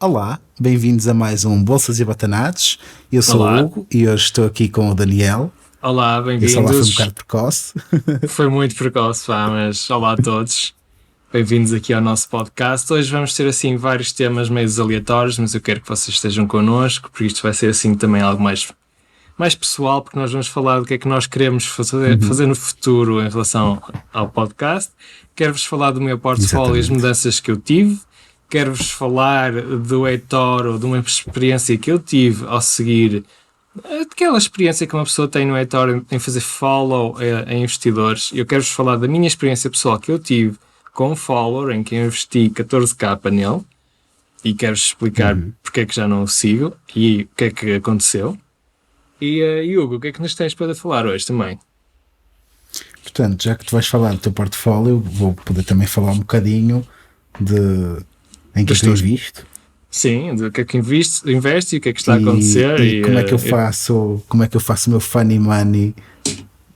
Olá, bem-vindos a mais um Bolsas e Batanados. Eu sou Olá, o Hugo e hoje estou aqui com o Daniel. olá, Esse olá foi um bem-vindos. bocado precoce. Foi muito precoce, pá, mas olá a todos. Bem-vindos aqui ao nosso podcast. Hoje vamos ter assim vários temas meio aleatórios, mas eu quero que vocês estejam connosco, porque isto vai ser assim também algo mais pessoal, porque nós vamos falar do que é que nós queremos fazer no futuro em relação ao podcast. Quero-vos falar do meu portfólio e as Exatamente. mudanças que eu tive. Quero-vos falar do eToro, de uma experiência que eu tive ao seguir aquela experiência que uma pessoa tem no eToro em fazer follow a investidores. Eu quero-vos falar da minha experiência pessoal que eu tive com um follower em que eu investi 14k nele e quero-vos explicar porque é que já não o sigo e o que é que aconteceu. E Hugo, o que é que nos tens para falar hoje também? Portanto, já que tu vais falar do teu portfólio, vou poder também falar um bocadinho de em que Das eu tuas... invisto Sim, do que é que investe e o que é que está a e, acontecer. e como é que eu faço o meu funny money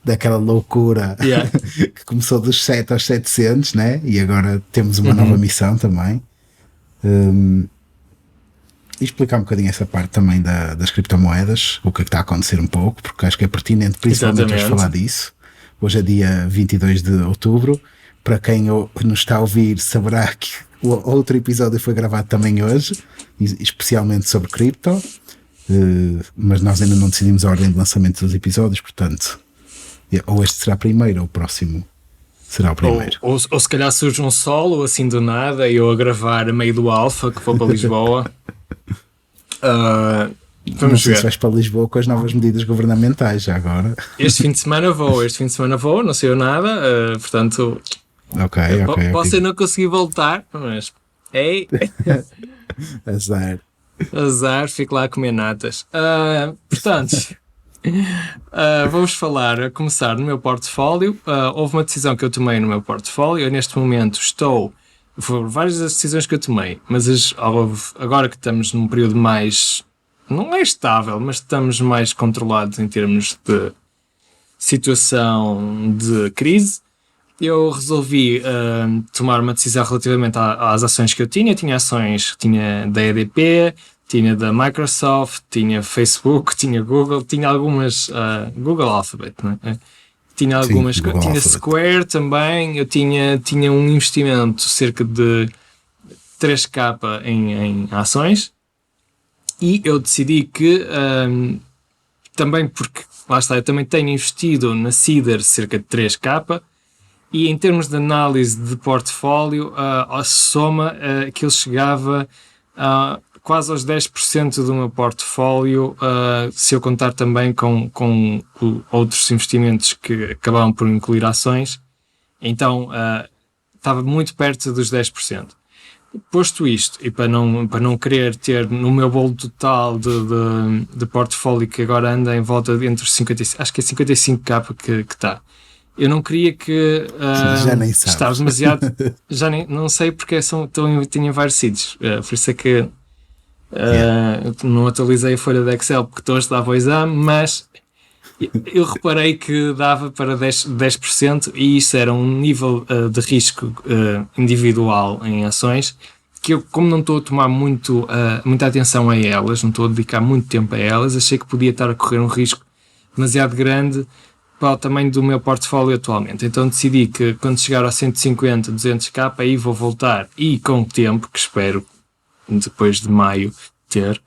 daquela loucura Yeah. que começou dos 7 aos 700, né? E agora temos uma nova Uhum. missão também. E explicar um bocadinho essa parte também das criptomoedas, o que é que está a acontecer um pouco, porque acho que é pertinente, principalmente hoje falar Exatamente. disso. Hoje é dia 22 de outubro. Para quem nos está a ouvir, saberá que o outro episódio foi gravado também hoje, especialmente sobre cripto, mas nós ainda não decidimos a ordem de lançamento dos episódios, portanto, ou este será primeiro ou o próximo será o Ou, primeiro. ou, ou se calhar surge um solo assim do nada e eu a gravar a meio do Alfa que vou para Lisboa. Ah, Não vamos sei se ver. vais para Lisboa com as novas medidas governamentais já agora. Este fim de semana vou, não sei nada, portanto, Ok, ok, ok. posso eu não conseguir voltar, mas ei, Azar. azar, fico lá a comer natas. Portanto, vamos falar, a começar no meu portfólio. Houve uma decisão que eu tomei no meu portfólio. Eu, neste momento, foram várias as decisões que eu tomei, mas agora que estamos num período mais. Não é estável, mas estamos mais controlados em termos de situação de crise. Eu resolvi tomar uma decisão relativamente às ações que eu tinha. Tinha ações, tinha da EDP, tinha da Microsoft, tinha Facebook, tinha Google, tinha algumas, Google Alphabet, não é? Tinha Sim, algumas, Google tinha Alphabet. Square também. Eu tinha um investimento cerca de 3k em ações e eu decidi que também porque, lá está, eu também tenho investido na Cider cerca de 3k e em termos de análise de portfólio, a soma aquilo chegava quase aos 10% do meu portfólio, se eu contar também com outros investimentos que acabavam por incluir ações, então estava muito perto dos 10%. Posto isto, e para não querer ter no meu bolo total de portfólio que agora anda em volta de entre os 50, acho que é 55k que está. Eu não queria que Já nem estar sabes. demasiado. Já nem, não sei porque tinha vários sítios. Por isso é que Yeah. não atualizei a folha de Excel porque estou a estudar para o exame, mas eu reparei que dava para 10% e isso era um nível de risco individual em ações que eu, como não estou a tomar muita atenção a elas, não estou a dedicar muito tempo a elas, achei que podia estar a correr um risco demasiado grande para o tamanho do meu portfólio atualmente. Então decidi que quando chegar a 150, 200k, aí vou voltar e com o tempo, que espero depois de maio ter,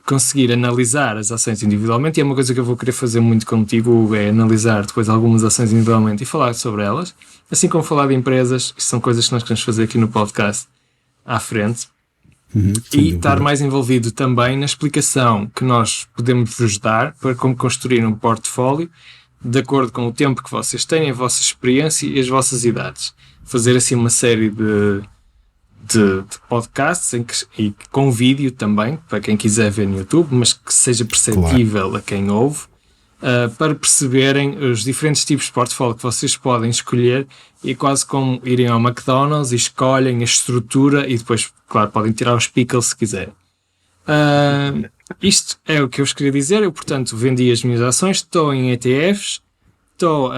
conseguir analisar as ações individualmente. E é uma coisa que eu vou querer fazer muito contigo, é analisar depois algumas ações individualmente e falar sobre elas, assim como falar de empresas. Isto são coisas que nós queremos fazer aqui no podcast à frente. Sem E estar dúvida. mais envolvido também na explicação que nós podemos vos dar para como construir um portfólio de acordo com o tempo que vocês têm, a vossa experiência e as vossas idades. Fazer assim uma série de podcasts e com vídeo também, para quem quiser ver no YouTube, mas que seja Claro. perceptível a quem ouve, para perceberem os diferentes tipos de portfólio que vocês podem escolher e quase como irem ao McDonald's e escolhem a estrutura e depois, claro, podem tirar os pickles se quiserem. Isto é o que eu vos queria dizer. Eu, portanto, vendi as minhas ações, estou em ETFs, estou,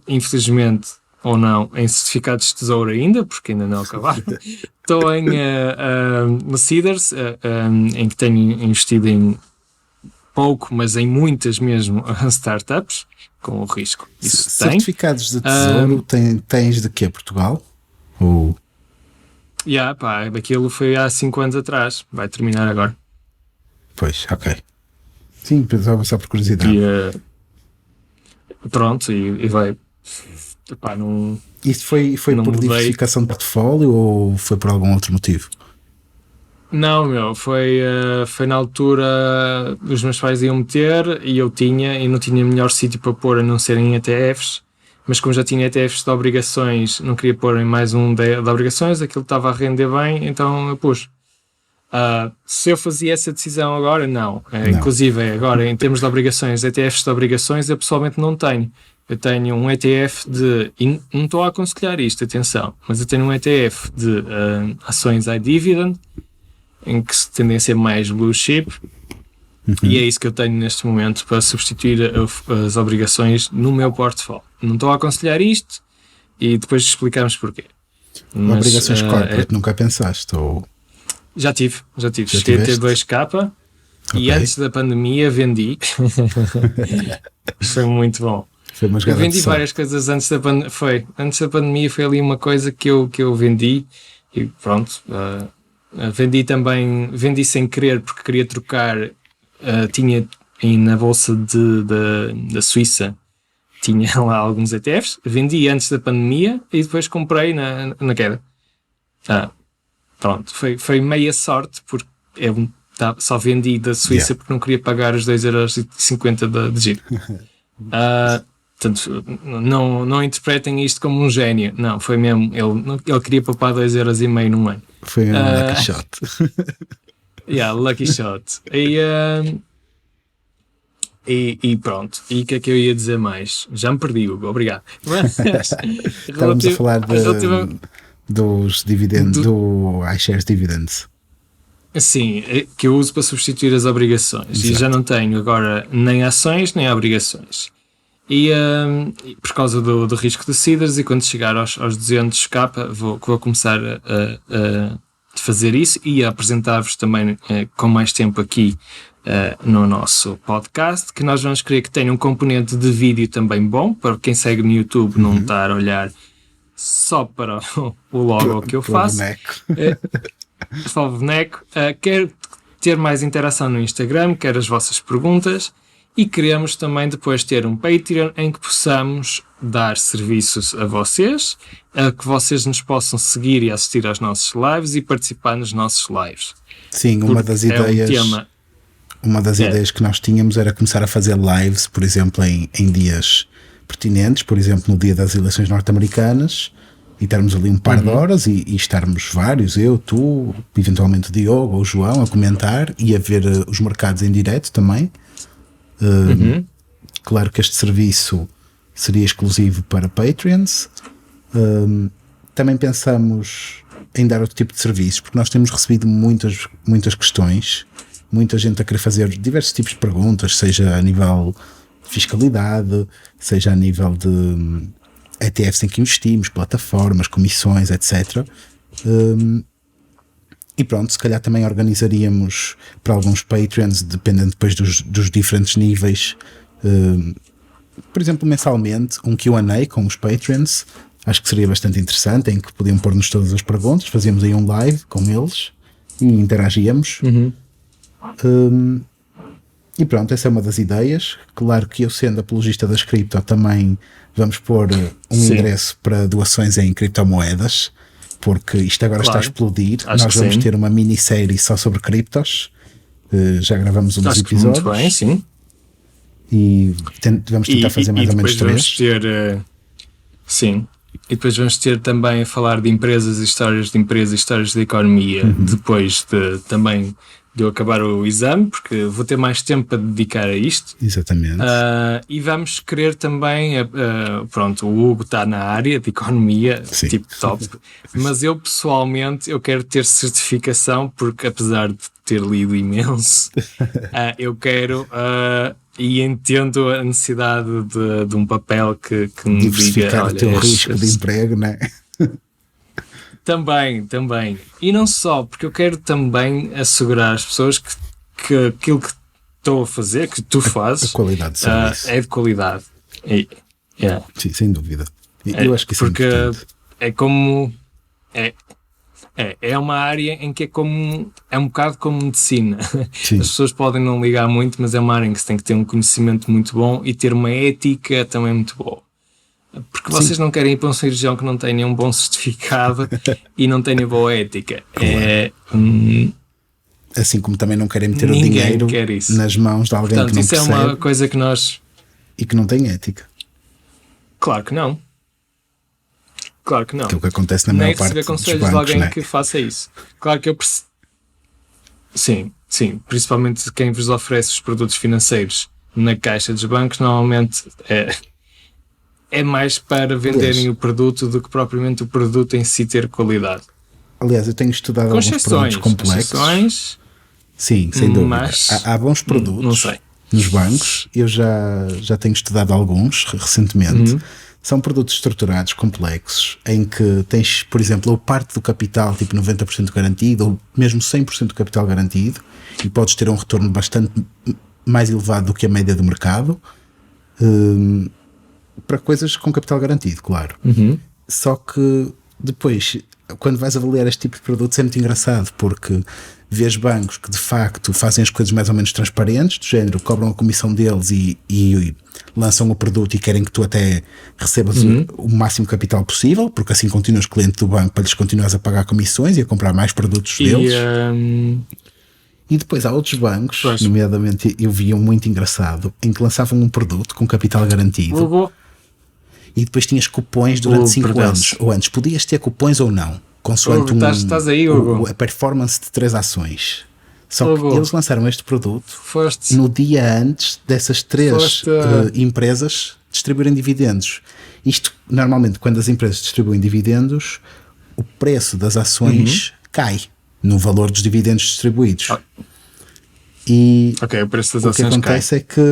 infelizmente, ou não em certificados de tesouro ainda, porque ainda não acabaram. Estou no Seedrs, em que tenho investido em pouco, mas em muitas mesmo startups, com o risco. Isso certificados de tesouro tens de quê? Portugal? Ou... Aquilo foi há 5 anos atrás, vai terminar agora. Pois, ok. Sim, pensava só por curiosidade. Pronto, e vai. Não. Isso foi não por mudei. diversificação de portfólio ou foi por algum outro motivo? Não, foi na altura os meus pais iam meter e eu não tinha melhor sítio para pôr a não ser em ETFs, mas como já tinha ETFs de obrigações, não queria pôr em mais um de obrigações, aquilo estava a render bem, então eu pus. Se eu fazia essa decisão agora, não. Inclusive agora em termos de obrigações, ETFs de obrigações eu pessoalmente não tenho. Eu tenho um ETF e não estou a aconselhar isto, atenção, mas eu tenho um ETF de ações iDividend, em que se tendem a ser mais blue chip, e é isso que eu tenho neste momento para substituir as obrigações no meu portfólio. Não estou a aconselhar isto e depois explicamos porquê. Mas, obrigações corporate, nunca pensaste? Ou... Já tive. Cheguei a ter 2K e antes da pandemia vendi. Foi muito bom. Eu vendi várias coisas antes da pandemia. Antes da pandemia foi ali uma coisa que eu vendi e pronto. Vendi sem querer porque queria trocar. Tinha na bolsa da Suíça, tinha lá alguns ETFs. Vendi antes da pandemia e depois comprei na queda. Pronto, foi meia sorte porque eu só vendi da Suíça porque não queria pagar os 2,50€ de giro. Portanto, não interpretem isto como um gênio. Não, foi mesmo. Ele queria poupar 2,50€ num ano. Foi um lucky shot. Lucky shot. E pronto. E o que é que eu ia dizer mais? Já me perdi, Hugo. Obrigado. Estávamos a falar dos dividendos, do iShares Dividends. Sim, que eu uso para substituir as obrigações. Exato. E já não tenho agora nem ações nem obrigações. E por causa do risco de Seedrs, e quando chegar aos 200k vou começar a fazer isso e a apresentar-vos também com mais tempo aqui no nosso podcast, que nós vamos querer que tenha um componente de vídeo também bom, para quem segue no YouTube não estar a olhar só para o logo que eu faço. Só o boneco. Quero ter mais interação no Instagram, quero as vossas perguntas. E queremos também depois ter um Patreon em que possamos dar serviços a vocês, que vocês nos possam seguir e assistir aos nossos lives e participar nos nossos lives. Sim, uma das ideias que nós tínhamos era começar a fazer lives, por exemplo, em dias pertinentes, por exemplo, no dia das eleições norte-americanas, e estarmos ali um par de horas e estarmos vários, eu, tu, eventualmente o Diogo ou o João, a comentar e a ver os mercados em direto também. Claro que este serviço seria exclusivo para Patreons. Também pensamos em dar outro tipo de serviços, porque nós temos recebido muitas questões, muita gente a querer fazer diversos tipos de perguntas, seja a nível de fiscalidade, seja a nível de ETFs em que investimos, plataformas, comissões, etc. E pronto, se calhar também organizaríamos para alguns Patreons, dependendo depois dos diferentes níveis, por exemplo, mensalmente, um Q&A com os Patreons. Acho que seria bastante interessante, em que podiam pôr-nos todas as perguntas, fazíamos aí um live com eles e interagíamos. E pronto, essa é uma das ideias. Claro que eu, sendo apologista das cripto, também vamos pôr um endereço para doações em criptomoedas, porque isto agora está a explodir. Nós vamos ter uma minissérie só sobre criptos. Já gravamos uns episódios. Muito bem, sim. E vamos tentar fazer mais ou menos 3. Vamos ter, sim. E depois vamos ter também a falar de empresas, histórias de empresas, histórias de economia, depois também de eu acabar o exame, porque vou ter mais tempo para dedicar a isto. Exatamente. E vamos querer também, pronto, o Hugo está na área de economia, tipo top, mas eu pessoalmente eu quero ter certificação, porque apesar de ter lido imenso, eu quero e entendo a necessidade de um papel que me diga, Diversificar o olha, teu risco de emprego, não é? Também. E não só, porque eu quero também assegurar às pessoas que aquilo que estou a fazer, que tu A fazes, qualidade de serviço. é de qualidade. Yeah. Sim, sem dúvida. Eu acho que isso Porque é importante. é como. É uma área em que é um bocado como medicina. Sim. As pessoas podem não ligar muito, mas é uma área em que se tem que ter um conhecimento muito bom e ter uma ética também muito boa. Porque vocês não querem ir para um cirurgião que não tenha um bom certificado e não tenha boa ética. Assim como também não querem meter o Ninguém dinheiro quer isso. nas mãos de alguém Portanto, que não isso percebe é uma coisa que nós... e que não tem ética. Claro que não. Claro que não. Que é o que acontece na Nem maior parte receber dos conselhos bancos, de alguém né? que faça isso. Claro que eu percebo. Sim. Principalmente quem vos oferece os produtos financeiros na caixa dos bancos, normalmente é mais para venderem Aliás, o produto do que propriamente o produto em si ter qualidade. Aliás, eu tenho estudado Com alguns produtos complexos. exceções, Sim, sem dúvida. mas Há bons produtos não sei. nos bancos. Eu já tenho estudado alguns recentemente. São produtos estruturados, complexos, em que tens, por exemplo, ou parte do capital, tipo 90% garantido, ou mesmo 100% do capital garantido, e podes ter um retorno bastante mais elevado do que a média do mercado, para coisas com capital garantido, claro. Só que depois, quando vais avaliar este tipo de produtos, é muito engraçado, porque vês bancos que de facto fazem as coisas mais ou menos transparentes, do género, cobram a comissão deles e lançam o produto e querem que tu até recebas o máximo capital possível, porque assim continuas cliente do banco para lhes continuares a pagar comissões e a comprar mais produtos deles. E depois há outros bancos, nomeadamente eu vi um muito engraçado, em que lançavam um produto com capital garantido e depois tinhas cupons durante 5 anos. Ou antes, podias ter cupons ou não, consoante estás aí, a performance de 3 ações. Só que eles lançaram este produto no dia antes dessas 3 empresas distribuírem dividendos. Isto, normalmente, quando as empresas distribuem dividendos, o preço das ações cai no valor dos dividendos distribuídos. E o preço das o que ações acontece é que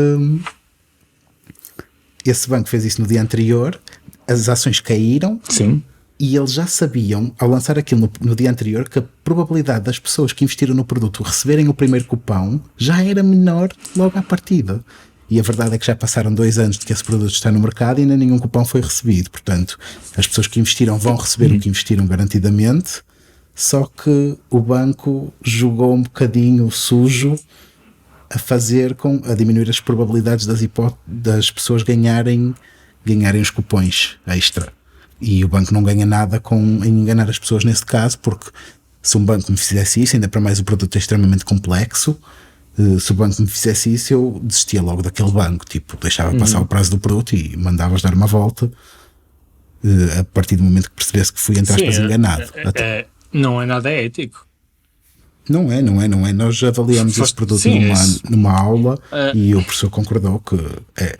esse banco fez isso no dia anterior, as ações caíram. Sim. E eles já sabiam, ao lançar aquilo no dia anterior, que a probabilidade das pessoas que investiram no produto receberem o primeiro cupão já era menor logo à partida. E a verdade é que já passaram 2 anos de que esse produto está no mercado e ainda nenhum cupão foi recebido. Portanto, as pessoas que investiram vão receber o que investiram garantidamente, só que o banco jogou um bocadinho sujo a diminuir as probabilidades das pessoas ganharem os cupões extra. E o banco não ganha nada em enganar as pessoas nesse caso, porque se um banco me fizesse isso, ainda para mais o produto é extremamente complexo, se o banco me fizesse isso, eu desistia logo daquele banco, tipo, deixava passar o prazo do produto e mandavas dar uma volta a partir do momento que percebesse que fui, entre aspas, enganado. Não é nada ético. Não é. Nós já avaliamos esse produto numa aula e o professor concordou que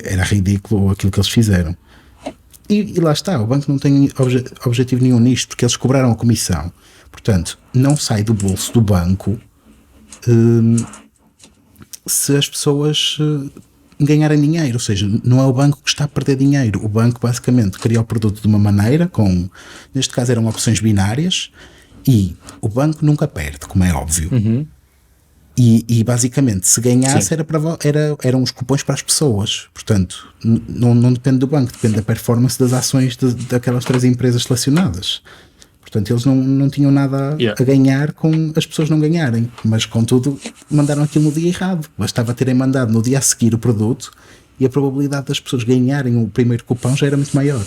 era ridículo aquilo que eles fizeram. E lá está, o banco não tem objetivo nenhum nisto, porque eles cobraram a comissão. Portanto, não sai do bolso do banco se as pessoas ganharem dinheiro. Ou seja, não é o banco que está a perder dinheiro. O banco basicamente cria o produto de uma maneira, neste caso eram opções binárias, e o banco nunca perde, como é óbvio. E basicamente, se ganhasse, eram os cupons para as pessoas. Portanto, não depende do banco, depende da performance das ações daquelas 3 empresas selecionadas. Portanto, eles não tinham nada a ganhar com as pessoas não ganharem. Mas, contudo, mandaram aquilo no dia errado. Bastava terem mandado no dia a seguir o produto e a probabilidade das pessoas ganharem o primeiro cupão já era muito maior.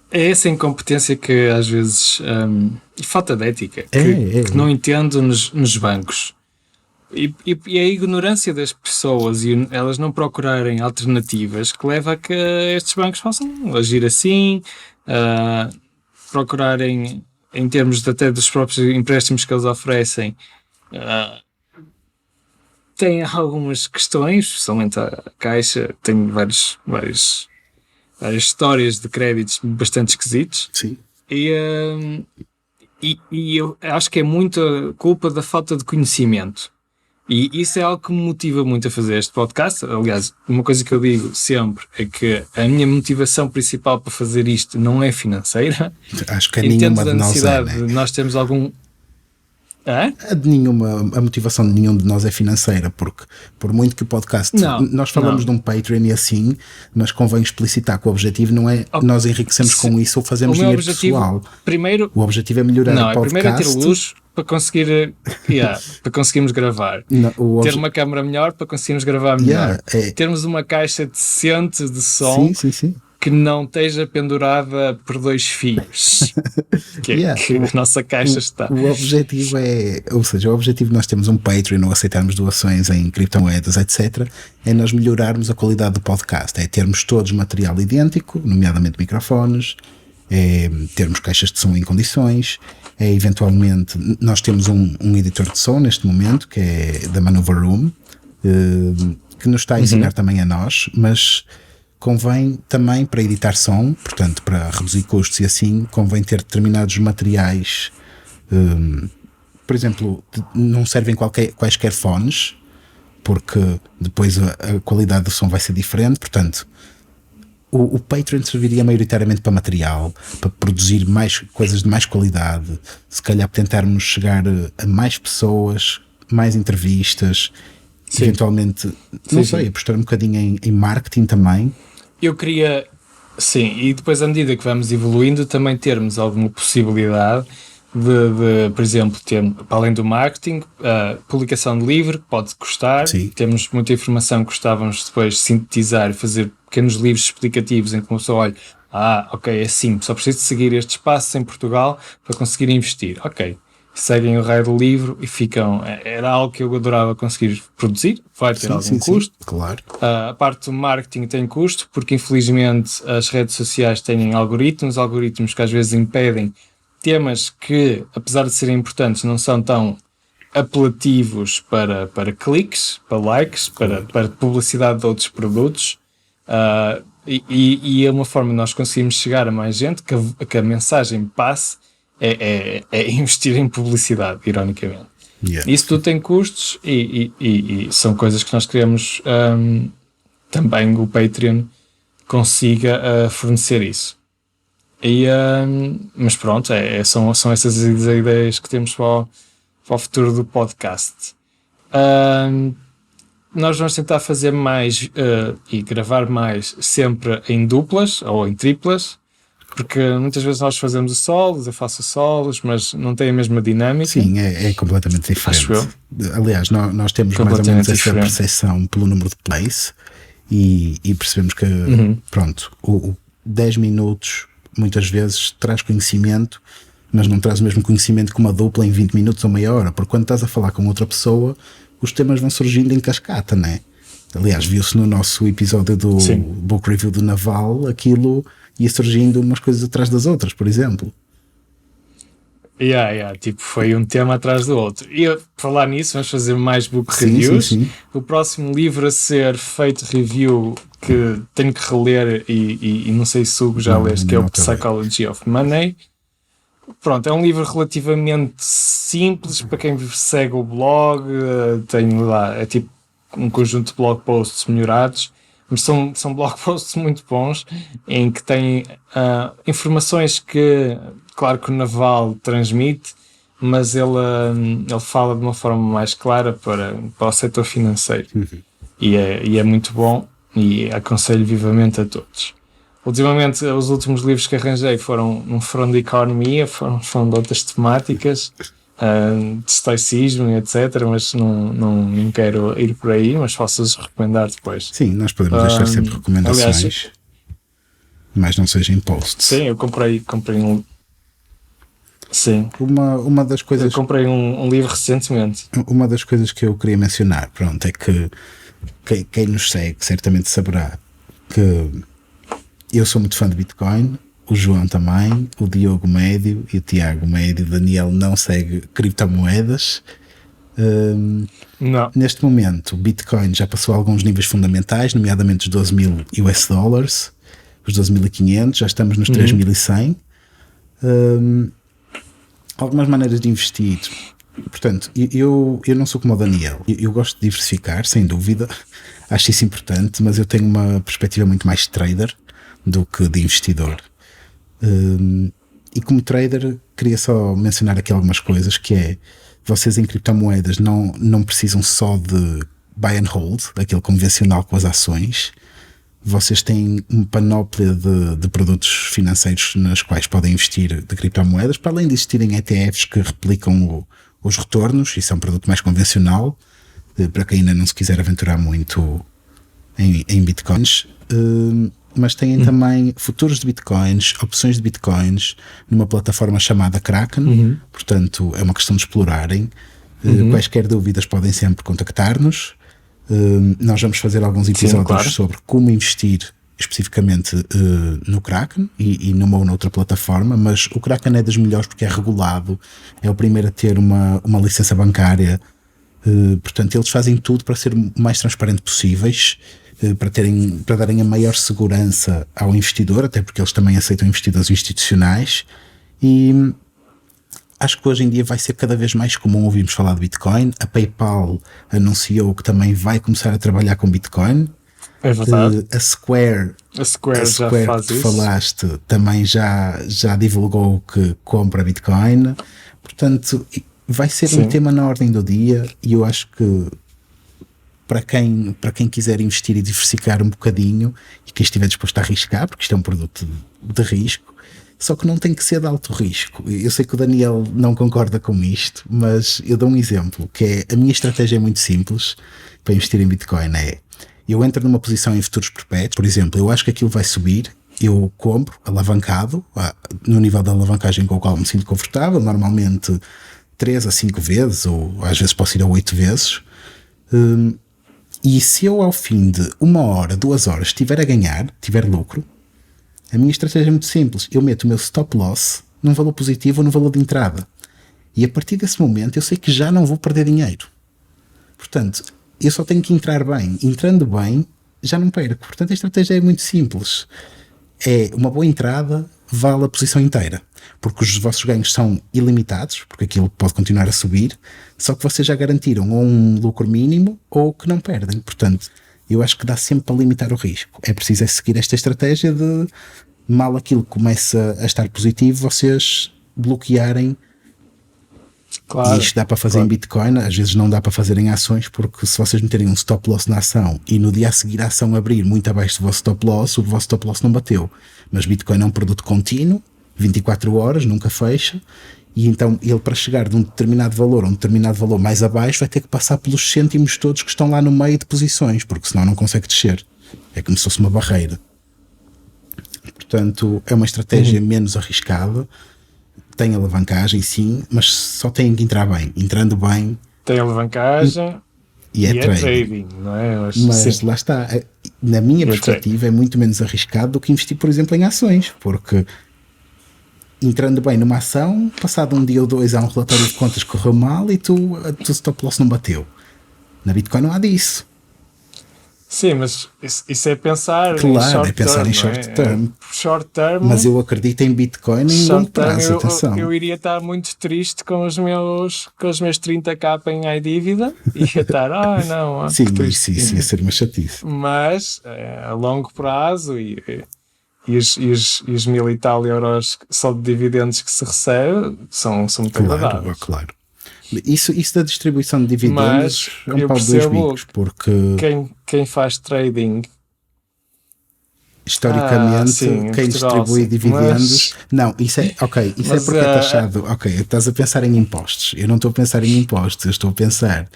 É essa incompetência que às vezes e falta de ética que não entendo nos bancos e a ignorância das pessoas e elas não procurarem alternativas que leva a que estes bancos possam agir assim, procurarem em termos até dos próprios empréstimos que eles oferecem, tem algumas questões, especialmente a Caixa tem várias histórias de créditos bastante esquisitos. Sim. E eu acho que é muito culpa da falta de conhecimento. E isso é algo que me motiva muito a fazer este podcast. Aliás, uma coisa que eu digo sempre é que a minha motivação principal para fazer isto não é financeira. Acho que Entendo nenhuma da de nós necessidade né? de nós termos algum... Hã? A motivação de nenhum de nós é financeira, porque por muito que o podcast, nós falamos de um Patreon e assim, mas convém explicitar que o objetivo não é nós enriquecemos com isso ou fazemos dinheiro pessoal. Primeiro, o objetivo é melhorar o podcast. Primeiro é ter luz para conseguir, para conseguirmos gravar. Ter uma câmera melhor para conseguirmos gravar melhor. Termos uma caixa decente de som. Sim. Que não esteja pendurada por 2 fios que a nossa caixa está. O objetivo o objetivo de nós termos um Patreon ou aceitarmos doações em criptomoedas, etc., é nós melhorarmos a qualidade do podcast, é termos todos material idêntico, nomeadamente microfones, é termos caixas de som em condições, é eventualmente, nós temos um editor de som neste momento, que é da Maneuver Room, que nos está a ensinar também a nós, mas convém também para editar som, portanto para reduzir custos e assim, convém ter determinados materiais, por exemplo, não servem quaisquer fones, porque depois a qualidade do som vai ser diferente, portanto o Patreon serviria maioritariamente para material, para produzir mais coisas de mais qualidade, se calhar tentarmos chegar a mais pessoas, mais entrevistas. Sim. Eventualmente, não sei, apostar um bocadinho em marketing também. Eu queria, sim, e depois à medida que vamos evoluindo também termos alguma possibilidade de por exemplo, ter, para além do marketing, publicação de livro, que pode custar. Sim. Temos muita informação que gostávamos depois de sintetizar e fazer pequenos livros explicativos em que uma pessoa olha, ok, é assim, só preciso de seguir estes passos em Portugal para conseguir investir. Ok. Seguem o raio do livro e ficam. Era algo que eu adorava conseguir produzir, vai ter algum custo. Sim, claro. A parte do marketing tem custo, porque infelizmente as redes sociais têm algoritmos que às vezes impedem temas que, apesar de serem importantes, não são tão apelativos para cliques, para likes, para publicidade de outros produtos. E é uma forma de nós conseguirmos chegar a mais gente, que a mensagem passe. É investir em publicidade, ironicamente. Isso tudo tem custos e são coisas que nós queremos também o Patreon consiga fornecer isso. Mas pronto, são essas ideias que temos para o futuro do podcast. Nós vamos tentar fazer mais e gravar mais sempre em duplas ou em triplas, porque muitas vezes nós fazemos os solos, eu faço os solos, mas não tem a mesma dinâmica. Sim, é completamente diferente. Aliás, nós temos mais ou menos essa percepção pelo número de plays e percebemos que, pronto, o 10 minutos muitas vezes traz conhecimento, mas não traz o mesmo conhecimento que uma dupla em 20 minutos ou meia hora, porque quando estás a falar com outra pessoa, os temas vão surgindo em cascata, não é? Aliás, viu-se no nosso episódio do Book Review do Naval, aquilo ia surgindo umas coisas atrás das outras, por exemplo. Tipo, foi um tema atrás do outro. E por falar nisso, vamos fazer mais book reviews. Sim. O próximo livro a ser feito review, que tenho que reler e não sei se o já leste, que é o Psychology of Money. Pronto, é um livro relativamente simples para quem segue o blog. Tem lá, é tipo um conjunto de blog posts melhorados, mas são blog posts muito bons, em que tem informações que, claro que o Naval transmite, mas ele fala de uma forma mais clara para o setor financeiro. E é muito bom e aconselho vivamente a todos. Ultimamente, os últimos livros que arranjei não foram de economia, foram de outras temáticas, de estoicismo, etc. Mas não quero ir por aí, mas posso-os recomendar depois. Sim, nós podemos deixar sempre recomendações, aliás, mas não seja em posts. Sim, eu comprei um. Sim. Uma das coisas. Eu comprei um livro recentemente. Uma das coisas que eu queria mencionar, pronto, é que quem nos segue certamente saberá que eu sou muito fã de Bitcoin, o João também, o Diogo Médio e o Tiago Médio. O Daniel não segue criptomoedas. Não. Neste momento, o Bitcoin já passou a alguns níveis fundamentais, nomeadamente os 12.000 US dólares, os 12.500, já estamos nos 3.100. Algumas maneiras de investir. Portanto, eu não sou como o Daniel. Eu gosto de diversificar, sem dúvida. Acho isso importante, mas eu tenho uma perspectiva muito mais de trader do que de investidor. E como trader, queria só mencionar aqui algumas coisas, que é, vocês em criptomoedas não precisam só de buy and hold, aquele convencional com as ações. Vocês têm uma panóplia de produtos financeiros nas quais podem investir de criptomoedas, para além de existirem ETFs que replicam os retornos. Isso é um produto mais convencional, para quem ainda não se quiser aventurar muito em bitcoins. Mas têm também futuros de bitcoins, opções de bitcoins, numa plataforma chamada Kraken. Portanto, é uma questão de explorarem. Quaisquer dúvidas podem sempre contactar-nos. Nós vamos fazer alguns episódios sobre como investir especificamente no Kraken e numa ou noutra plataforma, mas o Kraken é das melhores porque é regulado, é o primeiro a ter uma licença bancária. Portanto, eles fazem tudo para ser o mais transparente possíveis, para darem a maior segurança ao investidor, até porque eles também aceitam investidores institucionais. E acho que hoje em dia vai ser cada vez mais comum ouvirmos falar de Bitcoin. A PayPal anunciou que também vai começar a trabalhar com Bitcoin. É verdade. A Square já faz que isso. falaste também já divulgou que compra Bitcoin. Portanto, vai ser um tema na ordem do dia, e eu acho que para quem quiser investir e diversificar um bocadinho, e quem estiver disposto a arriscar, porque isto é um produto de risco, só que não tem que ser de alto risco. Eu sei que o Daniel não concorda com isto, mas eu dou um exemplo, que é, a minha estratégia é muito simples para investir em Bitcoin. Eu entro numa posição em futuros perpétuos, por exemplo, eu acho que aquilo vai subir, eu compro alavancado, no nível da alavancagem com o qual me sinto confortável, normalmente 3 a 5 vezes, ou às vezes posso ir a 8 vezes. E se eu ao fim de 1 hora, 2 horas estiver a ganhar, tiver lucro, a minha estratégia é muito simples. Eu meto o meu stop loss num valor positivo ou num valor de entrada. E a partir desse momento eu sei que já não vou perder dinheiro. Portanto, eu só tenho que entrar bem. Entrando bem, já não perco. Portanto, a estratégia é muito simples. É uma boa entrada, vale a posição inteira. Porque os vossos ganhos são ilimitados, porque aquilo pode continuar a subir, só que vocês já garantiram ou um lucro mínimo ou que não perdem. Portanto, eu acho que dá sempre para limitar o risco. É preciso seguir esta estratégia de, mal aquilo começa a estar positivo, vocês bloquearem. E isto dá para fazer em Bitcoin, às vezes não dá para fazer em ações, porque se vocês meterem um stop loss na ação e no dia a seguir a ação abrir muito abaixo do vosso stop loss, o vosso stop loss não bateu. Mas Bitcoin é um produto contínuo, 24 horas, nunca fecha, e então ele, para chegar de um determinado valor a um determinado valor mais abaixo, vai ter que passar pelos cêntimos todos que estão lá no meio de posições, porque senão não consegue descer. É como se fosse uma barreira. Portanto, é uma estratégia menos arriscada, tem alavancagem sim, mas só tem que entrar bem. Entrando bem, tem alavancagem e é trading, não é? Mas lá está, na minha perspectiva é muito menos arriscado do que investir, por exemplo, em ações, porque entrando bem numa ação, passado um dia ou dois há um relatório de contas que correu mal e tu stop loss não bateu. Na Bitcoin não há disso. Sim, mas isso é pensar em short term. Short term. Mas eu acredito em Bitcoin em longo prazo, atenção. Eu iria estar muito triste com os meus 30k em dívida e ia estar, não. Sim, isso ia ser uma chatice. Mas a longo prazo e os 1000 e tal euros só de dividendos que se recebe são muito agradáveis. Claro. Isso da distribuição de dividendos é um pau de dois bicos, porque quem faz trading historicamente, quem distribui dividendos, não, isso é porque é taxado, estás a pensar em impostos. Eu não estou a pensar em impostos, eu estou a pensar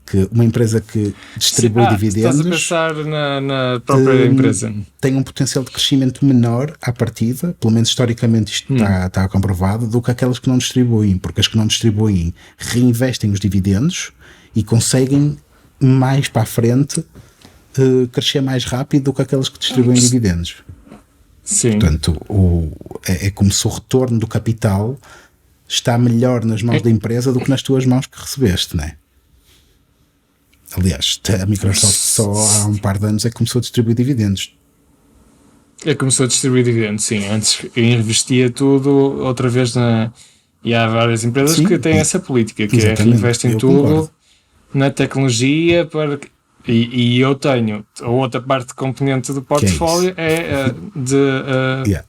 que uma empresa que distribui dividendos, estás a pensar na própria empresa, tem um potencial de crescimento menor à partida, pelo menos historicamente isto está comprovado, do que aquelas que não distribuem, porque as que não distribuem reinvestem os dividendos e conseguem mais para a frente crescer mais rápido do que aquelas que distribuem dividendos. Sim. Portanto, é como se o retorno do capital está melhor nas mãos da empresa do que nas tuas mãos que recebeste, não é? Aliás, a Microsoft só há um par de anos é que começou a distribuir dividendos. Sim. Antes investia tudo outra vez E há várias empresas Sim, que têm essa política, que é exatamente, reinvestem eu tudo concordo. na tecnologia para e eu tenho a outra parte componente do Que é isso. portfólio Yeah.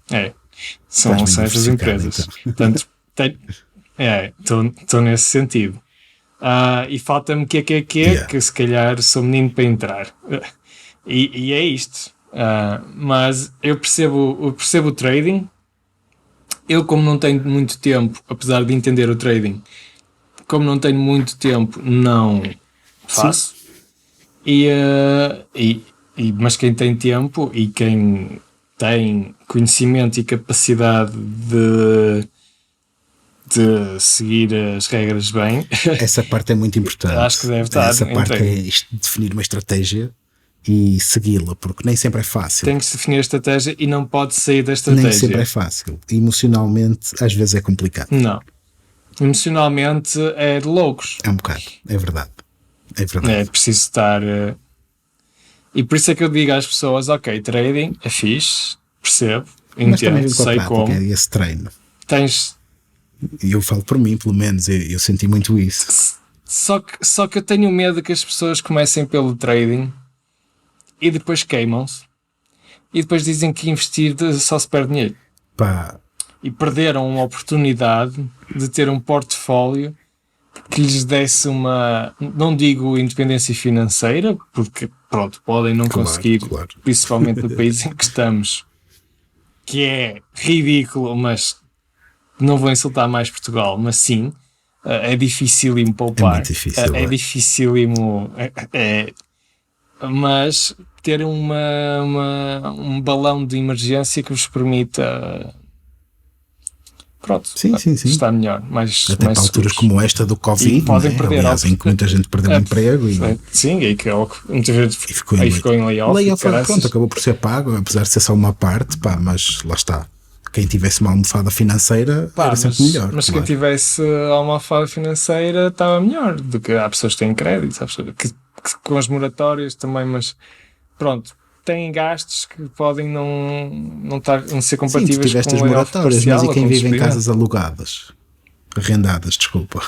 são Estás bem essas diversificado, empresas. então. Portanto, estou nesse sentido. E falta-me Yeah. que se calhar sou menino para entrar. E é isto. Mas eu percebo o trading. Eu, como não tenho muito tempo, apesar de entender o trading, como não tenho muito tempo, não faço. Mas quem tem tempo e quem tem conhecimento e capacidade de seguir as regras bem, Essa parte é muito importante. acho que deve estar Essa em parte é trading. isto de definir uma estratégia e segui-la, porque nem sempre é fácil. Tem que se definir a estratégia e não pode sair da Nem sempre estratégia. é fácil. Emocionalmente, às vezes é complicado. Não. Emocionalmente é de loucos. É um bocado, é verdade. É verdade. É preciso estar. E por isso é que eu digo às pessoas: ok, trading é fixe, percebo, Mas também entendo, vem com a sei prática, como. é esse treino. Tens. E eu falo por mim, pelo menos, eu senti muito isso. Só que eu tenho medo que as pessoas comecem pelo trading e depois queimam-se e depois dizem que investir só se perde dinheiro. Pá, E perderam uma oportunidade de ter um portfólio que lhes desse uma, não digo independência financeira, porque pronto, podem não Claro, conseguir, claro. principalmente no país em que estamos, que é ridículo, mas não vou insultar mais Portugal, mas sim, é dificílimo poupar. É muito difícil, É é. dificílimo, mas ter um balão de emergência que vos permita pronto, Sim. estar melhor, mais Até para alturas seguros. como esta do E Covid, podem né? perder Aliás, em que muita gente perdeu o emprego e sim, e que muitas vezes ficou em layoff. Layoff, caraças. pronto, acabou por ser pago, apesar de ser só uma parte, pá, mas lá está. Quem tivesse uma almofada financeira Pá, era sempre melhor. mas claro. quem tivesse almofada financeira estava melhor do que há pessoas que têm crédito, há pessoas que com as moratórias também, mas pronto, têm gastos que podem não ser Sim, compatíveis tu tiveste com as um layoff moratórias, parcial mas e ou quem com vive em despedimento? casas alugadas? Arrendadas, desculpa.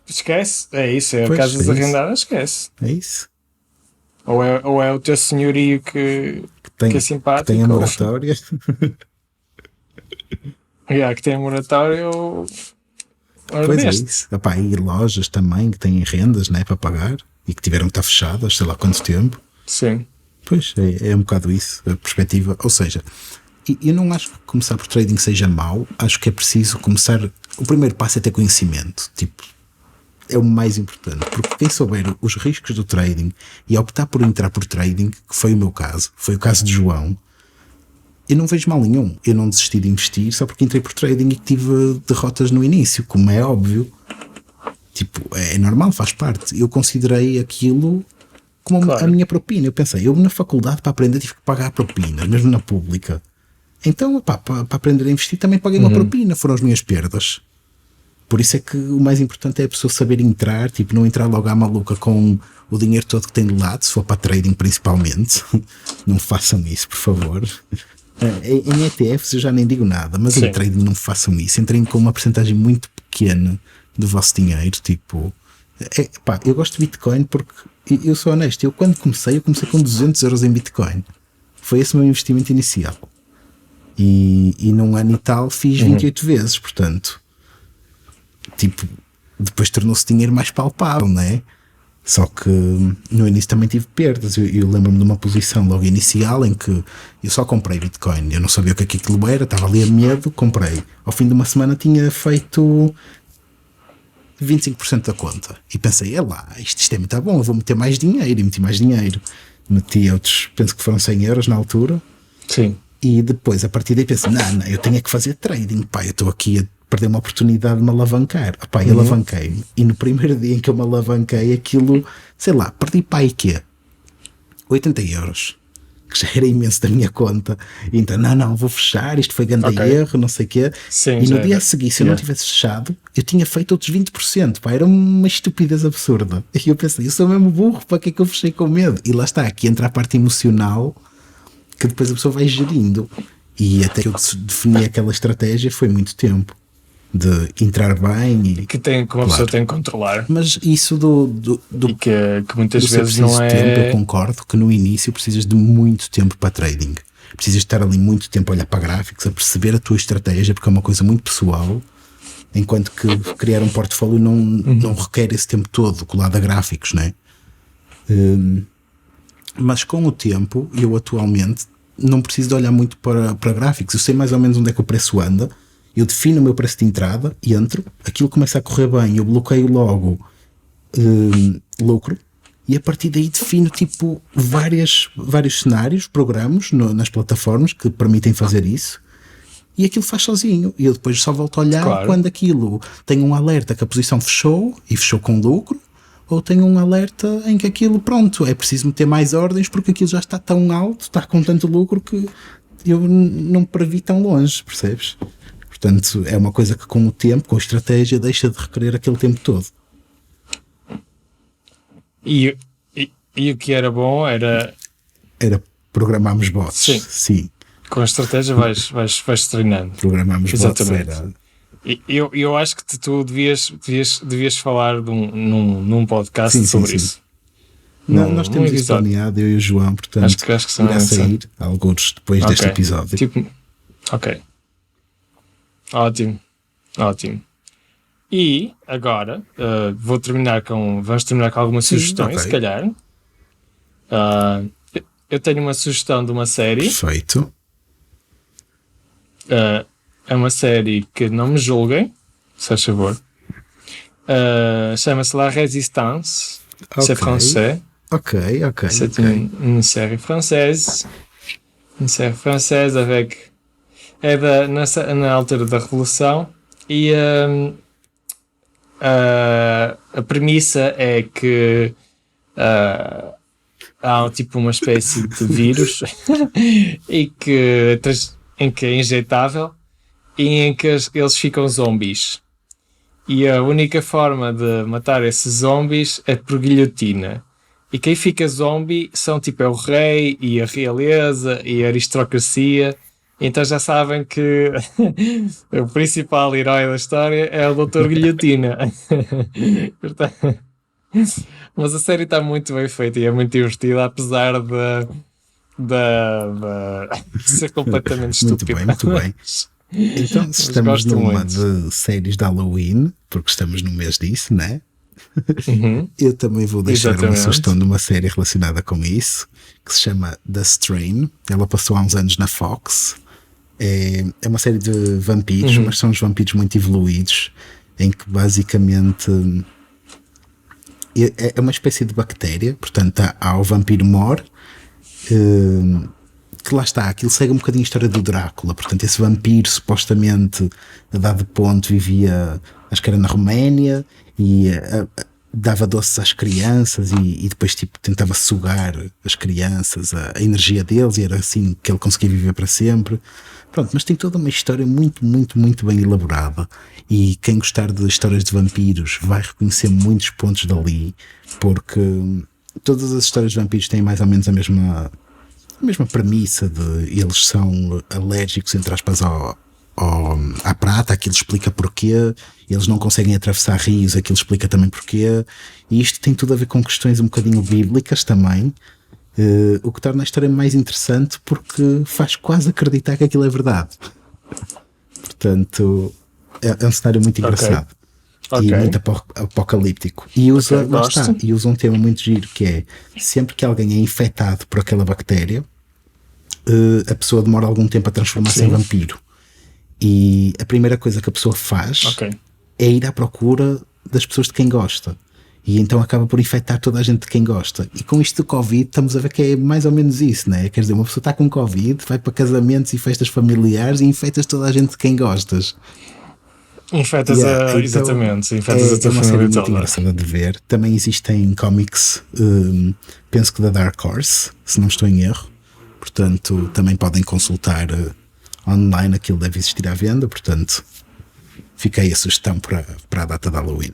Esquece, é isso, é Pois, casas é isso. arrendadas, esquece. É isso. Ou é o teu senhorio que Tem, é simpático, que tem a ou- moratória. que tem a moratória ou Pois é deste. isso. Epá, e lojas também que têm rendas, né, para pagar e que tiveram que estar fechadas, sei lá quanto tempo. Sim. Pois, é um bocado isso, a perspectiva. Ou seja, eu não acho que começar por trading seja mau, acho que é preciso começar. O primeiro passo é ter conhecimento, tipo, é o mais importante, porque quem souber os riscos do trading e optar por entrar por trading, que foi o meu caso, foi o caso de João, eu não vejo mal nenhum. Eu não desisti de investir só porque entrei por trading e que tive derrotas no início, como é óbvio. Tipo, é normal, faz parte. Eu considerei aquilo como Claro. a minha propina. Eu pensei, eu na faculdade para aprender tive que pagar propinas, mesmo na pública. Então, pá, para aprender a investir também paguei uma propina, foram as minhas perdas. Por isso é que o mais importante é a pessoa saber entrar, tipo, não entrar logo à maluca com o dinheiro todo que tem de lado, se for para trading principalmente. Não façam isso, por favor. Em ETFs eu já nem digo nada, mas Sim. em trading não façam isso. Entrem com uma porcentagem muito pequena do vosso dinheiro, tipo... pá, eu gosto de Bitcoin porque, eu sou honesto, eu quando comecei com 200 euros em Bitcoin. Foi esse o meu investimento inicial. E num ano e tal fiz 28 vezes, portanto... Tipo, depois tornou-se dinheiro mais palpável, não é? Só que no início também tive perdas. Eu lembro-me de uma posição logo inicial em que eu só comprei Bitcoin. Eu não sabia o que aquilo era, estava ali a medo, comprei. Ao fim de uma semana tinha feito 25% da conta. E pensei, é lá, isto é muito bom, eu vou meter mais dinheiro. E meti mais dinheiro. Meti outros, penso que foram 100 euros na altura. Sim. E depois, a partir daí, pensei, não, eu tenho que fazer trading, pá, eu estou aqui a perder uma oportunidade de me alavancar. Pá, eu alavanquei-me. E no primeiro dia em que eu me alavanquei, aquilo, sei lá, perdi para aí quê? 80 euros. Que já era imenso da minha conta. E então, não, vou fechar, isto foi grande Ok. erro, não sei o quê. Sim, e já no dia era. a seguir, se eu não tivesse fechado, eu tinha feito outros 20%, pá, era uma estupidez absurda. E eu pensei, eu sou mesmo burro, para que é que eu fechei com medo? E lá está, aqui entra a parte emocional que depois a pessoa vai gerindo. E até que eu defini aquela estratégia foi muito tempo. de entrar bem e que uma pessoa tem que controlar. Mas isso do e que muitas do vezes não é... tempo, eu concordo que no início precisas de muito tempo para trading. Precisas estar ali muito tempo a olhar para gráficos, a perceber a tua estratégia, porque é uma coisa muito pessoal, enquanto que criar um portfólio não requer esse tempo todo colado a gráficos, não é? Mas com o tempo, eu atualmente não preciso de olhar muito para gráficos. Eu sei mais ou menos onde é que o preço anda, eu defino o meu preço de entrada, entro, aquilo começa a correr bem, eu bloqueio logo lucro, e a partir daí defino tipo vários cenários, programas nas plataformas que permitem fazer isso, e aquilo faz sozinho, e eu depois só volto a olhar quando aquilo tem um alerta que a posição fechou e fechou com lucro, ou tem um alerta em que aquilo, pronto, é preciso meter mais ordens porque aquilo já está tão alto, está com tanto lucro que eu não previ tão longe, percebes? Portanto, é uma coisa que com o tempo, com a estratégia, deixa de requerer aquele tempo todo. E o que era bom era programarmos bots. Sim. Com a estratégia vais treinando. Programarmos bots. Eu acho que tu devias falar num podcast sobre isso. Nós temos isso planeado, eu e o João, portanto acho que irá sair alguns depois deste episódio. Ok. Ótimo. E agora vamos terminar com algumas sugestões, se calhar. Eu tenho uma sugestão de uma série. Perfeito. É uma série que não me julguem, se faz favor. Chama-se La Résistance. C'est français. Ok. C'est une série française. Une série française avec... na altura da Revolução, e a premissa é que há tipo uma espécie de vírus em que é injetável e em que eles ficam zombies, e a única forma de matar esses zombies é por guilhotina, e quem fica zombie é o rei e a realeza e a aristocracia. Então já sabem que o principal herói da história é o Dr. Guilhotina. Mas a série está muito bem feita e é muito divertida, apesar de ser completamente estúpida. Muito bem. Então, se estamos numa de séries de Halloween, porque estamos no mês disso, né? Eu também vou deixar uma sugestão de uma série relacionada com isso, que se chama The Strain. Ela passou há uns anos na Fox. É uma série de vampiros, mas são uns vampiros muito evoluídos, em que basicamente é uma espécie de bactéria. Portanto, há o vampiro mor, que lá está, aquilo segue um bocadinho a história do Drácula. Portanto, esse vampiro supostamente a dado ponto vivia, acho que era na Roménia, e dava doces às crianças e depois tipo tentava sugar as crianças, a energia deles, e era assim que ele conseguia viver para sempre. Pronto, mas tem toda uma história muito, muito, muito bem elaborada, e quem gostar de histórias de vampiros vai reconhecer muitos pontos dali, porque todas as histórias de vampiros têm mais ou menos a mesma premissa de eles são alérgicos, entre aspas, à prata. Aquilo explica porquê. Eles não conseguem atravessar rios, aquilo explica também porquê. E isto tem tudo a ver com questões um bocadinho bíblicas também, o que torna a história mais interessante, porque faz quase acreditar que aquilo é verdade. Portanto, é um cenário muito engraçado. E muito apocalíptico. E usa um tema muito giro, que é sempre que alguém é infectado por aquela bactéria, a pessoa demora algum tempo a transformar-se em vampiro. E a primeira coisa que a pessoa faz é ir à procura das pessoas de quem gosta. E então acaba por infectar toda a gente de quem gosta. E com isto do Covid estamos a ver que é mais ou menos isso, né? Quer dizer, uma pessoa está com Covid, vai para casamentos e festas familiares e infectas toda a gente de quem gostas. Infectas exatamente, infectas a tua família. É uma série muito engraçada de ver. Também existem cómics, penso que da Dark Horse, se não estou em erro. Portanto, também podem consultar online, aquilo deve existir à venda. Portanto, fica aí a sugestão para a data de Halloween.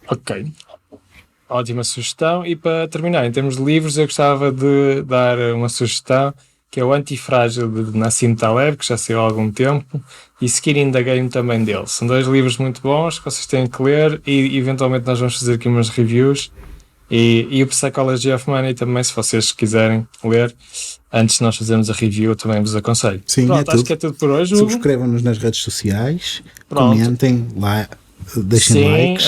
Ok, ótima sugestão. E para terminar, em termos de livros, eu gostava de dar uma sugestão, que é o Antifrágil de Nassim Taleb, que já saiu há algum tempo, e Skin in the Game também dele. São 2 livros muito bons que vocês têm que ler e eventualmente nós vamos fazer aqui umas reviews. E o Psychology of Money também, se vocês quiserem ler, antes de nós fazermos a review, eu também vos aconselho. Sim, Pronto, é acho que é tudo por hoje. Hugo. Subscrevam-nos nas redes sociais, Pronto. comentem lá, deixem likes.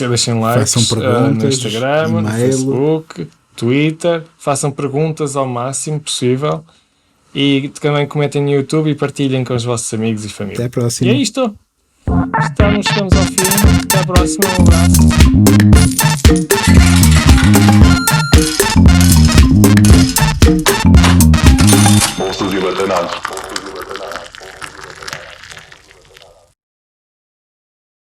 Deixem likes Façam perguntas, no Instagram, no e-mail. Facebook, Twitter, façam perguntas ao máximo possível e também comentem no YouTube e partilhem com os vossos amigos e família. Até à próxima. E é isto. Chegamos ao fim. Até à próxima. Um abraço.